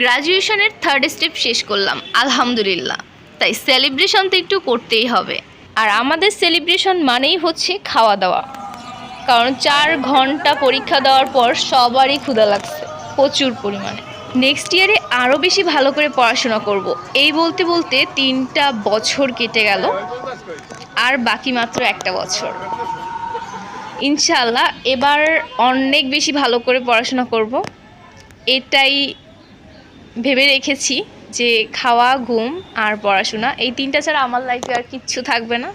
গ্র্যাজুয়েশনের third step শেষ করলাম আলহামদুলিল্লাহ, তাই সেলিব্রেশন তো একটু করতেই হবে। আর আমাদের সেলিব্রেশন মানেই হচ্ছে খাওয়া দাওয়া, কারণ 4 ঘন্টা পরীক্ষা দেওয়ার পর সবারই ক্ষুধা লাগছে প্রচুর পরিমাণে। নেক্সট ইয়ারে আরও বেশি ভালো করে পড়াশোনা করব, এই বলতে বলতে 3টা বছর কেটে গেল, আর বাকি মাত্র 1টা বছর। ইনশাআল্লাহ এবার অনেক বেশি ভালো করে পড়াশোনা করব, এটাই ভেবে রেখেছি যে খাওয়া, ঘুম আর পড়াশোনা, এই 3টা ছাড়া আমার লাইফে আর কিচ্ছু থাকবে না।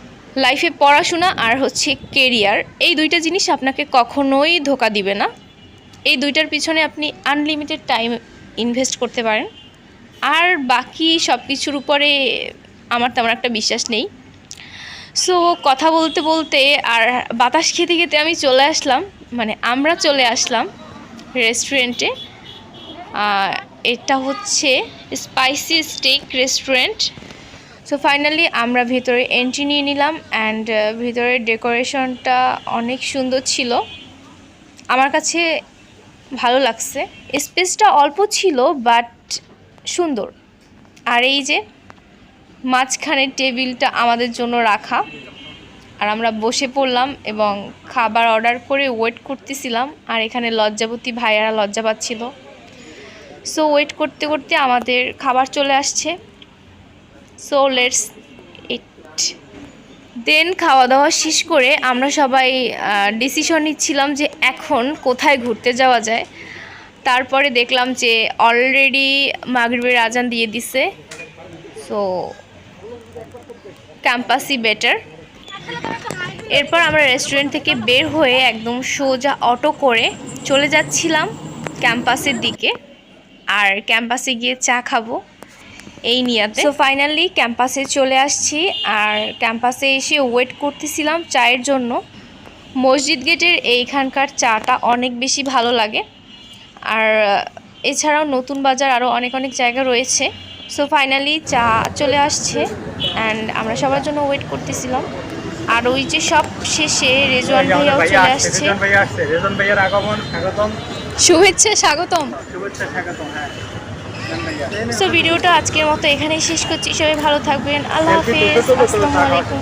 লাইফে পড়াশোনা আর হচ্ছে কেরিয়ার, এই 2টা জিনিস আপনাকে কখনোই ধোকা দিবে না। এই 2টার পিছনে আপনি আনলিমিটেড টাইম ইনভেস্ট করতে পারেন। আর বাকি সব কিছুর উপরে আমার তেমন একটা বিশ্বাস নেই। সো কথা বলতে বলতে আর বাতাস খেতে খেতে আমরা চলে আসলাম রেস্টুরেন্টে। এটা হচ্ছে spicy steak restaurant. So finally আমরা ভিতরে এন্ট্রি নিয়ে নিলাম, অ্যান্ড ভিতরের ডেকোরেশনটা অনেক সুন্দর ছিল, আমার কাছে ভালো লাগছে। স্পেসটা অল্প ছিল বাট সুন্দর। আর এই যে মাঝখানের টেবিলটা আমাদের জন্য রাখা, আর আমরা বসে পড়লাম এবং খাবার অর্ডার করে ওয়েট করতেছিলাম। আর এখানে লজ্জাবতী ভাইয়ারা লজ্জা পাচ্ছিল। সো ওয়েট করতে করতে আমাদের খাবার চলে আসছে। So let's eat. দেন খাওয়া দাওয়া শেষ করে আমরা সবাই ডিসিশন নিচ্ছিলাম যে এখন কোথায় ঘুরতে যাওয়া যায়। তারপরে দেখলাম যে অলরেডি মাগরিবের আজান দিয়ে দিছে, সো ক্যাম্পাসই বেটার। এরপর আমরা রেস্টুরেন্ট থেকে বের হয়ে একদম সোজা অটো করে চলে যাচ্ছিলাম ক্যাম্পাসের দিকে, আর ক্যাম্পাসে গিয়ে চা খাবো এই নিয়াতে। সো ফাইনালি ক্যাম্পাসে চলে আসছি, আর ক্যাম্পাসে এসে ওয়েট করতেছিলাম চায়ের জন্য। মসজিদ গেটের এইখানকার চাটা অনেক বেশি ভালো লাগে, আর এছাড়াও নতুন বাজার আরও অনেক জায়গা রয়েছে। সো ফাইনালি চা চলে আসছে, অ্যান্ড আমরা সবার জন্য ওয়েট করতেছিলাম। আর ওই যে সব শেষে রেজওয়ান ভাইয়াও চলে আসছে। রেজওয়ান ভাইয়ার আগমন, স্বাগতম, শুভেচ্ছা স্বাগতম। শুভেচ্ছা স্বাগতম। হ্যাঁ, সো ভিডিওটা আজকের মতো এখানেই শেষ করছি। সবাই ভালো থাকবেন, আল্লাহ হাফেজ, আসসালামু আলাইকুম।